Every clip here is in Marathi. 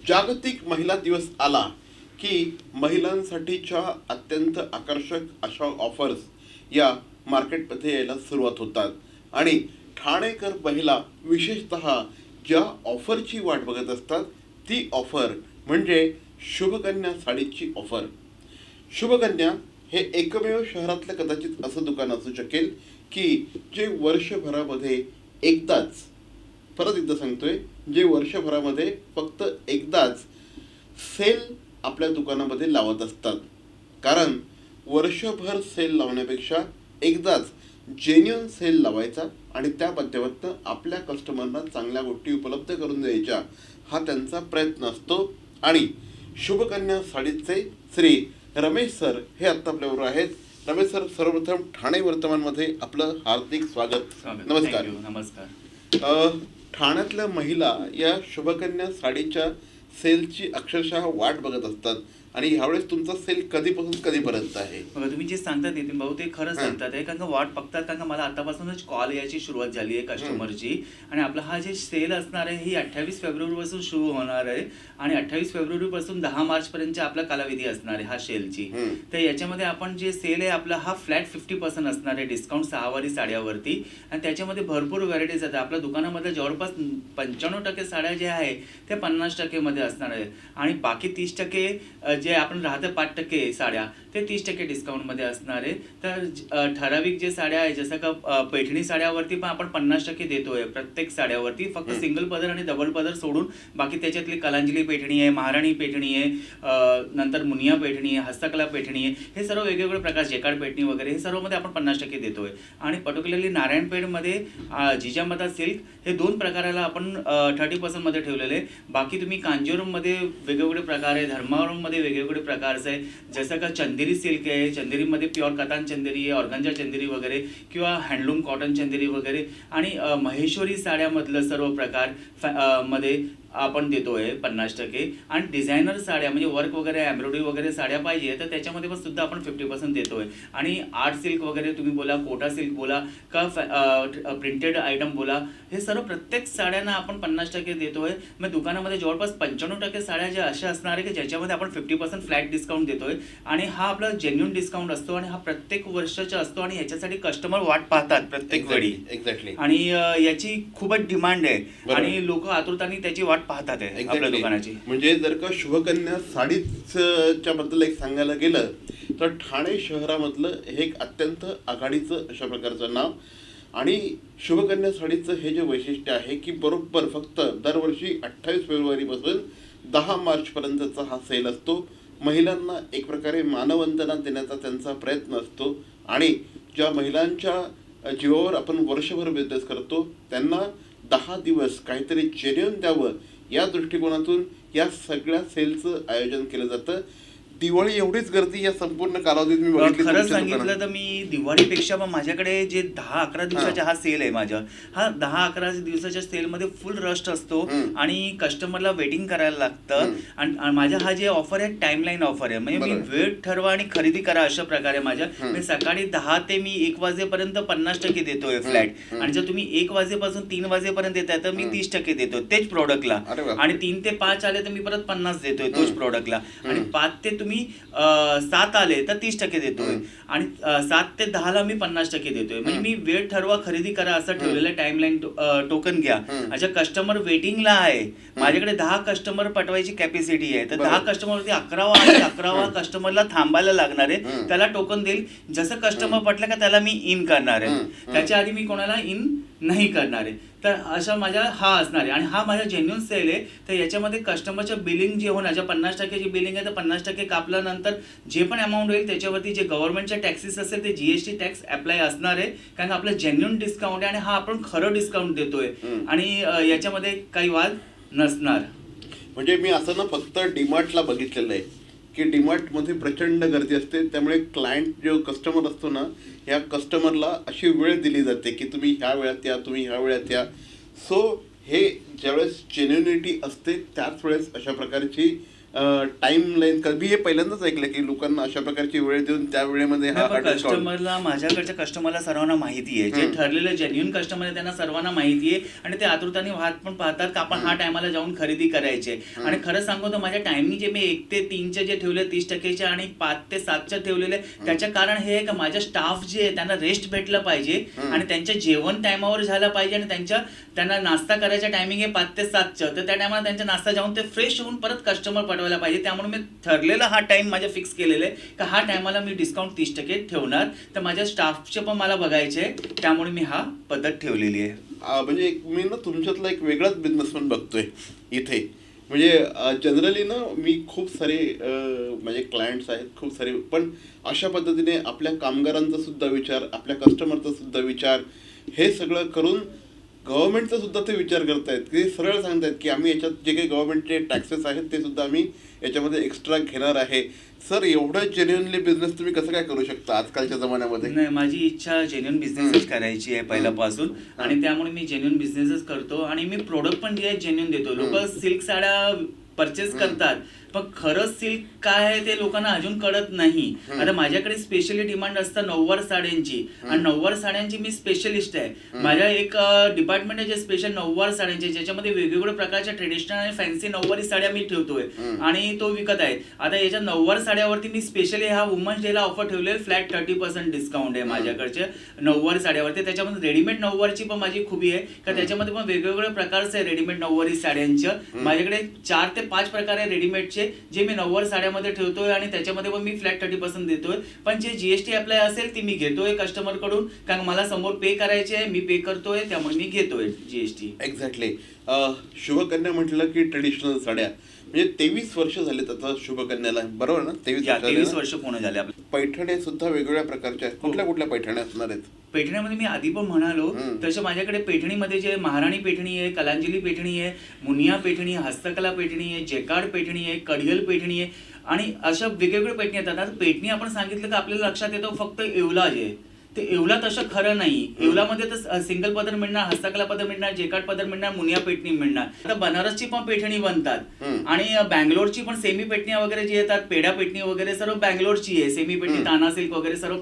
जागतिक महिला दिवस आला की महिलांसाठीच्या अत्यंत आकर्षक अशा ऑफर्स या मार्केटमध्ये यायला सुरुवात होतात आणि ठाणेकर महिला विशेषतः ज्या ऑफरची वाट बघत असतात ती ऑफर म्हणजे शुभकन्या साडीची ऑफर. शुभकन्या हे एकमेव शहरातलं कदाचित असं दुकान असू शकेल की जे वर्षभरामध्ये एकदाच, परत एकदा सांगतोय, जे वर्षभरामध्ये फक्त एकदाच सेल आपल्या दुकानामध्ये लावत असतात. कारण वर्षभर सेल लावण्यापेक्षा एकदाच जेन्युइन सेल लावायचा आणि त्या माध्यमातून आपल्या कस्टमरना चांगल्या गोष्टी उपलब्ध करून द्यायच्या हा त्यांचा प्रयत्न असतो. आणि शुभकन्या साडीचे श्री रमेश सर हे आत्ता आपल्याबरोबर आहेत. रमेश सर, सर्वप्रथम ठाणे वर्तमानमध्ये आपलं हार्दिक स्वागत. नमस्कार. नमस्कार. ठाण्यातल्या महिला या शुभकन्या साडीच्या सेलची अक्षरशः वाट बघत असतात आणि ह्यावेळेस तुमचा सेल कधीपासून कधीपर्यंत आहे? बघा, तुम्ही जे सांगतात नितीन भाऊ ते खरं सांगतात आहे, कारण का वाट बघतात. कारण का मला आतापासूनच कॉल यायची सुरुवात झाली आहे कस्टमरची. आणि आपला हा जे सेल असणार आहे ही 28 फेब्रुवारीपासून सुरू होणार आहे आणि 28 फेब्रुवारीपासून 10 मार्चपर्यंतचा आपला कालावधी असणार आहे हा सेलची. तर याच्यामध्ये आपण जे सेल आहे आपला हा फ्लॅट 50% असणार आहे डिस्काउंट 6 वारी साड्यावरती. आणि त्याच्यामध्ये भरपूर व्हरायटीज आहेत. आपल्या दुकानामध्ये जवळपास 95% साड्या ज्या आहे त्या 50% मध्ये असणार आहे आणि बाकी 30% जे आपण राहतं 5% साड्या ते 30% डिस्काउंटमध्ये असणार आहे. तर ठराविक जे साड्या आहे जसं का पैठणी साड्यावरती पण आपण 50% देतोय प्रत्येक साड्यावरती. फक्त सिंगल पदर आणि डबल पदर सोडून बाकी त्याच्यातली कलांजली पैठणी आहे, महाराणी पैठणी आहे, नंतर मुनिया पैठणी आहे, हस्तकला पैठणी आहे, हे सर्व वेगवेगळे प्रकार, जेकार्ड पैठणी वगैरे हे सर्वमध्ये आपण 50% देतोय. आणि पर्टिक्युलरली नारायणपेठमध्ये जिजामाता सिल्क हे 2 प्रकाराला आपण 30% मध्ये ठेवलेले आहे. बाकी तुम्ही कांजीवरममध्ये वेगवेगळे प्रकार आहे, धर्मावरममध्ये वेगवेगळे प्रकारचे आहे, जसं का चंदेरी सिल्क आहे, चंदेरीमध्ये प्युअर कतान चंदेरी आहे, ऑर्गंजा चंदेरी वगैरे, किंवा हँडलूम कॉटन चंदेरी वगैरे, आणि महेश्वरी साड्यामधलं सर्व प्रकार मध्ये आपण देतोय 50%. आणि डिझायनर साड्या म्हणजे वर्क वगैरे एम्ब्रॉयडरी वगैरे साड्या पाहिजे तर त्याच्यामध्ये पण सुद्धा आपण 50% देतोय. आणि आर्ट सिल्क वगैरे तुम्ही बोला, कोटा सिल्क बोला का प्रिंटेड आयटम बोला, हे सर्व प्रत्येक साड्यांना आपण 50% देतोय. मग दुकानामध्ये जवळपास 95% साड्या ज्या अशा असणार आहे की ज्याच्यामध्ये आपण 50% फ्लॅट डिस्काउंट देतोय. आणि हा आपला जेन्युइन डिस्काउंट असतो आणि हा प्रत्येक वर्षाचा असतो आणि याच्यासाठी कस्टमर वाट पाहतात प्रत्येक वेळी. एक्झॅक्टली. आणि याची खूपच डिमांड आहे आणि लोक आतुरताने त्याची वाट पाहतात आहे आपल्या दुकानाची. म्हणजे जर का शुभकन्या साडीच्या बद्दल एक सांगायला गेलं तर ठाणे शहरामधलं हे एक अत्यंत आघाडीचं अशा प्रकारचं नाव. आणि शुभकन्या साडीचं हे जे वैशिष्ट्य आहे की बरोबर फक्त दरवर्षी 28 फेब्रुवारीपासून 10 मार्चपर्यंतचा हा सेल असतो. महिलांना एक प्रकारे मानवंदना देण्याचा त्यांचा प्रयत्न असतो आणि ज्या महिलांच्या जीवावर आपण वर्षभर बिझनेस करतो त्यांना 10 दिवस काहीतरी जेन्युइन द्यावं या दृष्टिकोनातून या सगळ्या सेलचं आयोजन केलं जातं. दिवाळी एवढीच गर्दी या संपूर्ण कालावधीत मी बघितली. खरं सांगितलं तर मी दिवाळीपेक्षा पण माझ्याकडे जे 10-11 दिवसाचा हा सेल आहे माझा, हा 10-11 दिवसाच्या सेलमध्ये फुल रश असतो आणि कस्टमरला वेटिंग करायला लागतं. आणि माझा हा जे ऑफर आहे टाइमलाईन ऑफर आहे, म्हणजे मी वेळ ठरवा आणि खरेदी करा अशा प्रकारे माझ्या. मी सकाळी 10 ते मी 1 वाजेपर्यंत 50% देतोय फ्लॅट. आणि जर तुम्ही 1 वाजेपासून 3 वाजेपर्यंत देताय तर मी 30% देतोय तेच प्रोडक्टला. आणि 3 ते 5 आले तर मी परत 50 देतोय तोच प्रोडक्टला. आणि 5 ते तुम्ही 7 आले तर 30% देतोय. आणि 7 ते 10 ला मी 50% देतोय. म्हणजे मी वेळ ठरवा खरेदी करा असं ठेवलेलं. टाइमलाईन टोकन घ्या. अच्छा, कस्टमर वेटिंगला आहे, माझ्याकडे 10 कस्टमर पटवायची कॅपॅसिटी आहे, तर 10 कस्टमरवरती 11वा कस्टमरला थांबायला लागणार आहे. त्याला टोकन देईल, जसं कस्टमर पटलं का त्याला मी इन करणार आहे, त्याच्या आधी मी कोणाला इन नाही करणार आहे. तर अशा माझा हा असणार आहे आणि हा माझा जेन्युइन सेल आहे. तर याच्यामध्ये कस्टमरचं बिलिंग जे होणार, ज्या 50% जी बिलिंग आहे तर 50% कापल्यानंतर जे पण अमाऊंट होईल त्याच्यावरती जे गव्हर्नमेंटच्या टॅक्सेस असेल ते GST टॅक्स अप्लाय असणार आहे. कारण आपलं जेन्युइन डिस्काउंट आहे आणि हा आपण खरं डिस्काउंट देतोय आणि याच्यामध्ये काही वाद नसणार. म्हणजे मी असं ना फक्त डीमार्टला बघितलेलं आहे की डीमार्टमध्ये प्रचंड गर्दी असते, त्यामुळे क्लायंट जो कस्टमर असतो ना या कस्टमरला अशी वेळ दिली जाते की तुम्ही ह्या वेळात या, तुम्ही ह्या वेळात या. सो हे ज्यावेळेस जेन्युनिटी असते त्याच वेळेस अशा प्रकारची टाइम लाईन मी हे पहिल्यांदाच ऐकलं की लोकांना अशा प्रकारची वेळ देऊन त्या वेळेमध्ये हा discount. कस्टमरला, माझ्याकडच्या कस्टमरला सर्वांना माहिती आहे, जे ठरलेले जेन्युइन कस्टमर आहे त्यांना सर्वांना माहिती आहे आणि ते आतुरताने वाट पण पाहतात की आपण हा टायमाला जाऊन खरेदी करायचे. आणि खरं सांगू तर माझ्या टायमिंग जे मी 1 ते 3चे जे ठेवले 30%चे आणि 5 ते 7चे ठेवलेले, त्याचं कारण हे आहे की माझ्या स्टाफ जे आहे त्यांना रेस्ट भेटलं पाहिजे आणि त्यांचं जेवण टायमावर झालं पाहिजे आणि त्यांना नाश्ता करायचा टायमिंग आहे 5 ते 7चं, तर त्या टायमाला त्यांचा नाश्ता जाऊन ते फ्रेश होऊन परत कस्टमर पाठवायला पाहिजे. त्यामुळे मी ठरलेला हा टाइम माझ्या फिक्स केलेला आहे की हा टायमाला मी डिस्काउंट 30% ठेवणार. तर माझ्या स्टाफचे पण मला बघायचे, त्यामुळे मी हा पद्धत ठेवलेली आहे. म्हणजे मी ना तुमच्यातला एक वेगळाच बिझनेसमॅन बघतोय इथे. म्हणजे जनरली ना मी खूप सारे माझे क्लायंट्स आहेत खूप सारे, पण अशा पद्धतीने आपल्या कामगारांचा सुद्धा विचार, आपल्या कस्टमरचा सुद्धा विचार, हे सगळं करून गव्हर्नमेंटचा सुद्धा ते विचार करतायत की सरळ सांगतायत की आम्ही याच्यात जे काही गव्हर्नमेंटचे टॅक्सेस आहेत ते सुद्धा आम्ही याच्यामध्ये एक्स्ट्रा घेणार आहे. सर, एवढं जेन्युइनली बिझनेस तुम्ही कसं काय करू शकता आजकालच्या जमान्यामध्ये? नाही, माझी इच्छा जेन्युइन बिझनेसच करायची आहे पहिल्यापासून आणि त्यामुळे मी जेन्युइन बिझनेसच करतो आणि मी प्रोडक्ट पण जे आहे जेन्युइन देतो. लोक सिल्क साड्या परचेस करतात, पण खरंच सिल्क काय आहे ते लोकांना अजून कळत नाही. आता माझ्याकडे स्पेशली डिमांड असतं नऊवार साड्यांची आणि नऊवार साड्यांची मी स्पेशलिस्ट आहे. माझ्या एक डिपार्टमेंट आहे जे स्पेशल नऊवार साड्यांचे, ज्याच्यामध्ये वेगवेगळ्या प्रकारच्या ट्रेडिशनल आणि फॅन्सी नऊवारी साड्या मी ठेवतोय आणि तो विकत आहे. आता याच्या नऊवार साड्यावरती मी स्पेशली हा वुमन्स डेला ऑफर ठेवले, फ्लॅट 30% डिस्काउंट आहे माझ्याकडच्या नऊवार साड्यावरती. त्याच्यामध्ये रेडीमेड नऊवारची पण माझी खूबी आहे का त्याच्यामध्ये पण वेगवेगळ्या प्रकारचे आहे रेडीमेड नऊवारी साड्यांच्या. माझ्याकडे 4 ते 5 प्रकार आहे रेडीमेडचे जे मी नऊवार साड्यामध्ये ठेवतोय आणि त्याच्यामध्ये पण मी फ्लॅट 30% देतोय. पण जे जीएसटी अप्लाय असेल ती मी घेतोय कस्टमर कडून, कारण मला समोर पे करायचे आहे, मी पे करतोय, त्यामुळे मी घेतोय जीएसटी. एक्झॅक्टली. शुभकन्या म्हटलं की ट्रेडिशनल साड्या, म्हणजे 23 वर्ष झालेत आता शुभकन्याला, बरोबर ना? 23 वर्ष पूर्ण झाले आपले. पैठण्या सुद्धा वेगवेगळ्या प्रकारच्या आहेत. कुठल्या कुठल्या पैठण्या असणार आहेत? पैठण्यामध्ये मी आधी पण म्हणालो तसं माझ्याकडे पैठणीमध्ये जे महाराणी पैठणी आहे, कलांजली पैठणी आहे, मुनिया पैठणी आहे, हस्तकला पैठणी आहे, जेकार्ड पैठणी आहे, कडियल पैठणी आहे आणि अशा वेगवेगळ्या पैठणी येतात. आता पैठणी आपण सांगितलं की आपल्याला लक्षात येतो फक्त येवला जे ते येवला तसं खरं नाही. येवलामध्ये तर सिंगल पदर मिळणार, हस्तकला पदर मिळणार, जेकार्ड पदर मिळणार, मुनिया पैठणी मिळणार. आता बनारसची पण पैठणी बनतात आणि बँगलोरची पण सेमी पैठणी वगैरे जे येतात, पेढा पैठणी वगैरे सर्व बँगलोरची आहे. सेमी पैठणी, ताना सिल्क वगैरे सर्व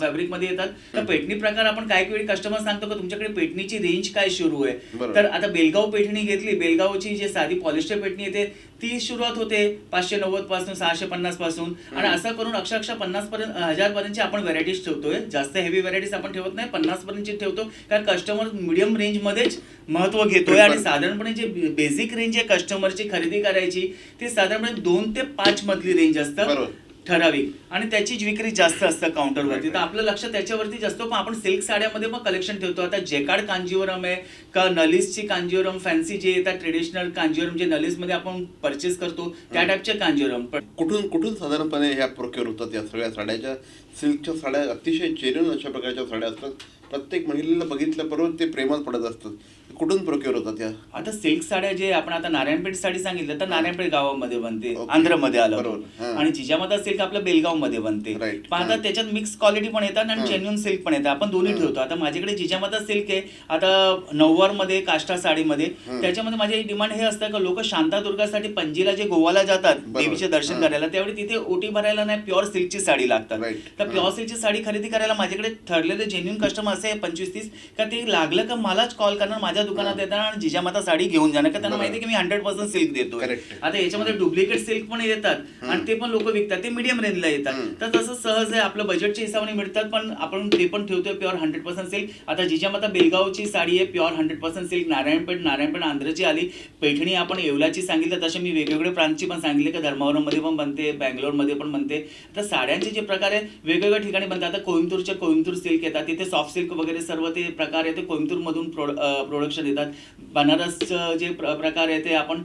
फॅब्रिक मध्ये येतात. तर पैठणी प्रकार आपण काही वेळी कस्टमर सांगतो की तुमच्याकडे पैठणीची रेंज काय सुरू आहे. तर आता बेलगाव पैठणी घेतली, बेलगावची जी साधी पॉलिस्टर पैठणी येते ती सुरुवात होते 590 पासून, 650 पासून आणि असं करून अक्षरशः 50 पर्यंत 1000 पर्यंतची आपण व्हरायटीज ठेवतोय. जास्त हेवी व्हरायटीज आपण ठेवत नाही, 50 पर्यंतची ठेवतो कारण कस्टमर मिडियम रेंज मध्येच महत्व घेतोय आणि साधारणपणे जे बेसिक रेंज आहे कस्टमरची खरेदी करायची ती साधारणपणे 2 ते 5 मधली रेंज असतं ठराविक आणि त्याची विक्री जास्त असतं काउंटरवरती. तर आपलं लक्ष त्याच्यावरती जास्त. पण आपण सिल्क साड्यामध्ये पण कलेक्शन ठेवतो. आता जेकार्ड कांजीवरम आहे का नलीसची कांजीवरम, फॅन्सी जे येतात ट्रेडिशनल कांजीवरम जे नलीसमध्ये आपण परचेस करतो त्या टाईपचे कांजीवरम. कुठून साधारणपणे ह्या प्रोक्युअर होतात या सगळ्या साड्याच्या? सिल्कच्या साड्या अतिशय जेन्युइन अशा प्रकारच्या साड्या असतात, प्रत्येक महिलेला बघितल्याबरोबर ते प्रेमात पडत असतात. कुठून प्रोक्युअर होतात या? आता सिल्क साड्या जे आपण आता नारायणपेठ साडी सांगितलं तर नारायणपेठ गावामध्ये बनते, आंध्रमध्ये आलं, आणि जिजामाता सिल्क आपल्या बेलगाव मध्ये बनते. पण आता त्याच्यात मिक्स क्वालिटी पण येतात आणि जेन्युइन सिल्क पण येतात. आपण दोन्ही ठेवतो. आता माझ्याकडे जिजामाता सिल्क आहे आता नऊवार मध्ये, काष्टा साडीमध्ये. त्याच्यामध्ये माझे डिमांड हे असतं की लोक शांतादुर्गासाठी पणजीला जे गोवाला जातात देवीचे दर्शन करायला, त्यावेळी तिथे ओटी भरायला नाही प्युअर सिल्कची साडी लागतात. तर प्युअर सिल्कची साडी खरेदी करायला माझ्याकडे ठरलेले जेन्युइन कस्टमर असे 25-30 का ते लागलं का मलाच कॉल करणार, माझ्या दुकानात येतात आणि जिजामाता साडी घेऊन जाणार का त्यांना माहिती आहे की मी 100% सिल्क देतो. आता याच्यामध्ये डुप्लिकेट सिल्क पण येतात आणि ते पण लोक विकतात, ते मीडियम रेंजला येतात. तर तसं सहज आहे, आपलं बजेटच्या हिशोबाने मिळतात, पण आपण ते पण ठेवतोय प्युअर 100% सिल्क. आता जिजामाता बेलगावची साडी आहे प्युअर 100% सिल्क. नारायणपेठ आंध्रची आली. पैठणी आपण येवलाची सांगितलं तसे मी वेगवेगळे प्रांतची पण सांगितले की धर्मावरममध्ये पण बनते, बँगलोरमध्ये पण बनते. तर साड्यांचे जे प्रकार आहे वेगवेगळ्या ठिकाणी बनतात. आता कोइंबतूर सिल्क येतात, तिथे सॉफ्ट सिल्क वगैरे सर्व ते प्रकार आहे ते कोइंबतूरमधून प्रोडक्शन येतात. बनारसचं जे प्रकार आहे ते आपण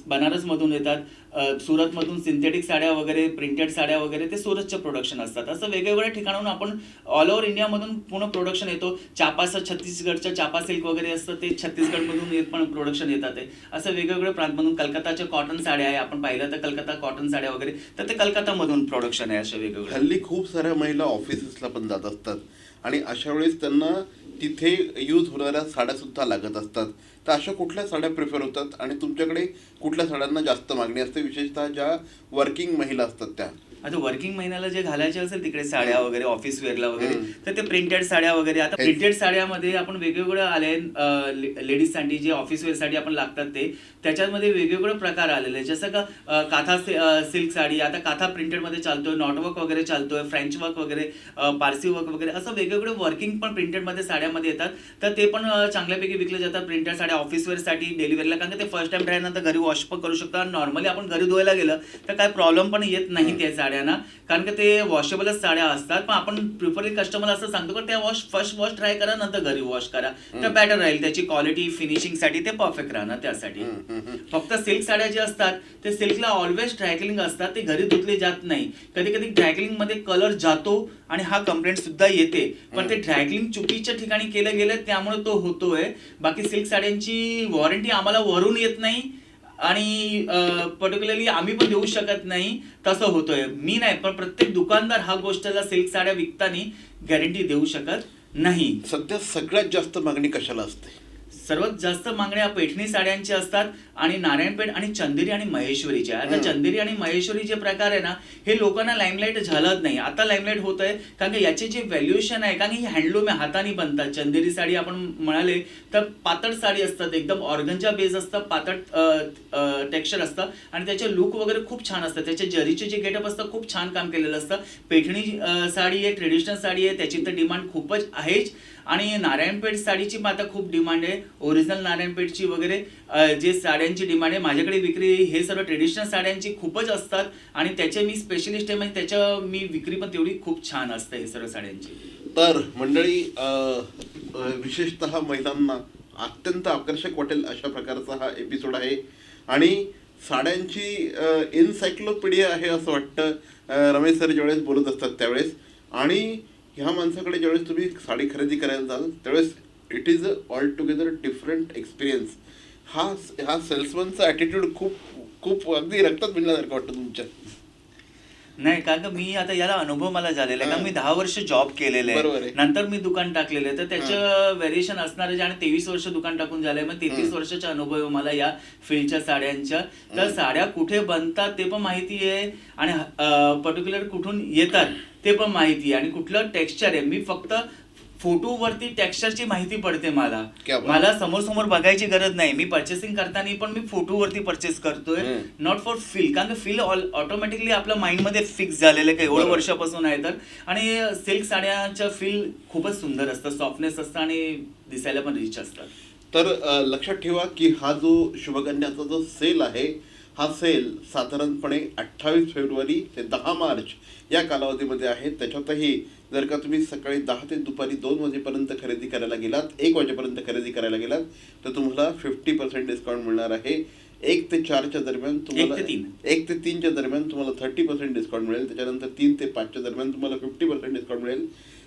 बनारसमधून येतात. सुरतमधून सिंथेटिक साड्या वगैरे, प्रिंटेड साड्या वगैरे ते सुरतचं प्रोडक्शन असतात. असं वेगवेगळ्या ठिकाणाहून आपण ऑल ओव्हर इंडियामधून पूर्ण प्रोडक्शन येतो. चापाचं छत्तीसगडचं चापा सिल्क वगैरे असतं ते छत्तीसगडमधून पण प्रोडक्शन येतात. असं वेगवेगळ्या प्रांतमधून. कलकत्ताच्या कॉटन साड्या आहे, आपण पाहिलं तर कलकत्ता कॉटन साड्या वगैरे, तर ते कलकत्तामधून प्रोडक्शन आहे. अशा वेगवेगळ्या. हल्ली खूप साऱ्या महिला ऑफिसेसला पण जात असतात आणि अशा वेळेस त्यांना तिथे यूज होणाऱ्या साड्या सुद्धा लागत असतात. तर अशा कुठल्या साड्या प्रिफर होतात आणि तुमच्याकडे कुठल्या साड्यांना जास्त मागणी असते, विशेषतः ज्या वर्किंग महिला असतात त्या? आता वर्किंग महिन्याला जे घालायचे असेल तिकडे साड्या वगैरे ऑफिस वेअरला वगैरे, हम्म. तर ते प्रिंटेड साड्या वगैरे. आता हेच. प्रिंटेड साड्यामध्ये आपण वेगवेगळं आले लेडीजसाठी जे ऑफिस वेअरसाठी आपण लागतात ते, त्याच्यामध्ये वेगवेगळे प्रकार आलेले आहेत. जसं का काथा सिल्क साडी, आता काथा प्रिंटेडमध्ये चालतोय, नॉटवर्क वगैरे चालतोय, फ्रेंच वर्क वगैरे, पारसी वर्क वगैरे, असं वेगवेगळे वर्किंग पण प्रिंटेडमध्ये साड्यामध्ये येतात. तर ते पण चांगल्यापैकी विकले जातात. प्रिंटेड साड्या ऑफिस वेअरसाठी, डेली वेअरला, कारण ते फर्स्ट टाइम ड्रायनंतर घरी वॉश पण करू शकतो. आणि नॉर्मली आपण घरी धुवायला गेलं तर काय प्रॉब्लेम पण येत नाही त्या साड्यांना, कारण की ते वॉशेबलच साड्या असतात. पण आपण प्रिफरली कस्टमर असं सांगतो की त्या फर्स्ट वॉश ट्राय करा, नंतर घरी वॉश करा, तर बेटर राहील. त्याची क्वालिटी फिनिशिंगसाठी ते परफेक्ट राहणार. त्यासाठी फक्त सिल्क साड्या जे असतात ते सिल्कला ऑलवेज ड्रायक्लिंग असतात, ते घरी धुतले जात नाही. कधी कधी ड्रायक्लिंग मध्ये कलर जातो आणि हा कंप्लेंट सुद्धा येते, पण ते ड्रायक्लिंग चुकीच्या ठिकाणी केलं गेलं त्यामुळे तो होतोय. बाकी सिल्क साड्यांची वॉरंटी आम्हाला वरून येत नाही आणि पर्टिक्युलरली आम्ही पण देऊ शकत नाही, तसं होतोय. मी नाही, पण प्रत्येक दुकानदार हा गोष्टीला सिल्क साड्या विकताना गॅरंटी देऊ शकत नाही. सध्या सगळ्यात जास्त मागणी कशाला असते? सर्वात जास्त मागण्या पैठणी साड्यांच्या असतात आणि नारायणपेठ आणि चंदेरी आणि महेश्वरीच्या. आता चंदेरी आणि महेश्वरी जे प्रकार आहे ना, हे लोकांना लाईमलाईट झालंच नाही. आता लाईमलाईट होत आहे, कारण की याचे जे व्हॅल्युएशन आहे, कारण ही हँडलूम आहे, हाताने बनतात. चंदेरी साडी आपण म्हणाले तर पातळ साडी असतात, एकदम ऑर्गनचा बेस असतं, पातळ टेक्स्चर असतं आणि त्याचे लुक वगैरे खूप छान असतं. त्याचे जरीचे जे गेटअप असतं खूप छान काम केलेलं असतं. पैठणी साडी आहे, ट्रेडिशनल साडी आहे, त्याची तर डिमांड खूपच आहेच. आणि नारायणपेठ साडीची पण आता खूप डिमांड आहे. ओरिजिनल नारायणपेठची वगैरे जे साड्यांची डिमांड आहे. माझ्याकडे विक्री हे सर्व ट्रेडिशनल साड्यांची खूपच असतात आणि त्याचे मी स्पेशलिस्ट आहे, म्हणजे त्याच्या मी विक्री पण तेवढी खूप छान असते हे सर्व साड्यांची. तर मंडळी, विशेषतः महिलांना अत्यंत आकर्षक वाटेल अशा प्रकारचा हा एपिसोड आहे आणि साड्यांची एन्सायक्लोपीडिया आहे असं वाटतं रमेश सर ज्यावेळेस बोलत असतात त्यावेळेस. आणि ह्या माणसाकडे ज्यावेळेस तुम्ही साडी खरेदी करायला जाल त्यावेळेस it is all together different experience. हा सेल्समनचा ॲटिट्यूड खूप खूप अगदी रक्तात भिनल्यासारखं वाटतं तुमच्या. नाही, कारण का मी आता याला अनुभव मला झालेला आहे, कारण मी 10 वर्ष जॉब केलेले बरोबर आहे, आहे. नंतर मी दुकान टाकलेलं आहे. तर त्याचं व्हेरिएशन असणार आहे. आणि 23 वर्ष दुकान टाकून झालंय, मग 33 वर्षाचा अनुभव आहे मला या फील्डच्या साड्यांच्या. तर साड्या कुठे बनतात ते पण माहिती आहे आणि पर्टिक्युलर कुठून येतात ते पण माहिती आहे आणि कुठलं टेक्स्चर आहे. मी फक्त फोटोवरती टेक्स्चरची माहिती पडते मला. क्या बात. मला समोर समोर बघायची गरज नाही. मी पर्चेसिंग करताना पण मी फोटोवरती परचेस करतोय, नॉट फॉर फील, कारण फील ऑटोमॅटिकली आपल्या माइंडमध्ये फिक्स झालेलं आहे काही एवढं बरोबर. वर्षापासून आहे. तर आणि सिल्क साड्यांचं फील खूपच सुंदर असतं, सॉफ्टनेस असतं आणि दिसायला पण रिच असतात. तर लक्षात ठेवा की हा जो शुभकन्याचा जो सेल आहे, हा सेल साधारणपणे 28 फेब्रुवारी ते 10 मार्च या कालावधीमध्ये आहे. त्याच्यातही जर का तुम्ही सकाळी 10 ते दुपारी 2 वाजेपर्यंत खरेदी करायला गेलात, 1 वाजेपर्यंत खरेदी करायला गेलात, तर तुम्हाला 50% डिस्काउंट मिळणार आहे. 1 ते 4च्या दरम्यान तुम्हाला 1 ते 3च्या दरम्यान तुम्हाला 30% डिस्काउंट मिळेल. त्याच्यानंतर 3 ते 5च्या दरम्यान तुम्हाला 50% डिस्काउंट मिळेल.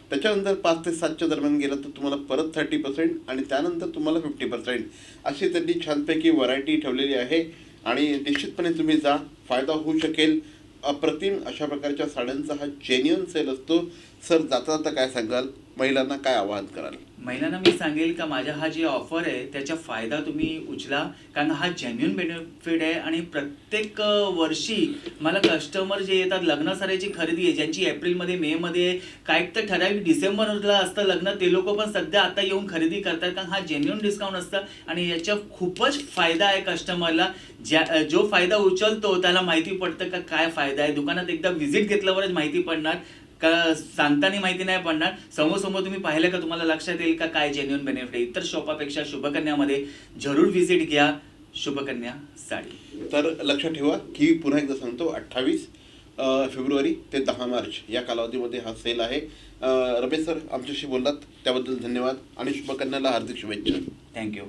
त्याच्यानंतर 5 ते 7च्या दरम्यान गेलं तर तुम्हाला परत 30% आणि त्यानंतर तुम्हाला 50%, अशी त्यांनी छानपैकी व्हरायटी ठेवलेली आहे. आणि निश्चितपणे तुम्ही जा, फायदा होऊ शकेल. अप्रतिम अशा प्रकारच्या साड्यांचा हा जेन्युअन सेल असतो. सर, जाता जाता काय सांगाल, महिलांना काय आवाहन कराल? महिलांना मी सांगेल का माझ्या हा जे ऑफर आहे त्याचा फायदा तुम्ही उचला, कारण हा जेन्युइन बेनिफिट आहे. आणि प्रत्येक वर्षी मला कस्टमर जे येतात, लग्न साड्याची खरेदी आहे ज्यांची एप्रिलमध्ये मेमध्ये, काही तर ठराविक डिसेंबरला असतं लग्न, ते लोक पण सध्या आता येऊन खरेदी करतात, कारण हा जेन्युइन डिस्काउंट असतं आणि याचा खूपच फायदा आहे कस्टमरला. जो फायदा उचलतो त्याला माहिती पडतं का काय फायदा आहे. दुकानात एकदा व्हिजिट घेतल्यावरच माहिती पडणार, का सांगताना माहिती नाही पडणार. समोर तुम्ही पाहिलं का तुम्हाला लक्षात येईल का काय जेन्युइन बेनिफिट आहे. इतर शॉपापेक्षा शुभकन्यामध्ये जरूर व्हिजिट घ्या, शुभकन्या साडी. तर लक्षात ठेवा की पुन्हा एकदा सांगतो, 28 फेब्रुवारी ते 10 मार्च या कालावधीमध्ये हा सेल आहे. रमेश सर, आमच्याशी बोललात त्याबद्दल धन्यवाद आणि शुभकन्याला हार्दिक शुभेच्छा. थँक्यू.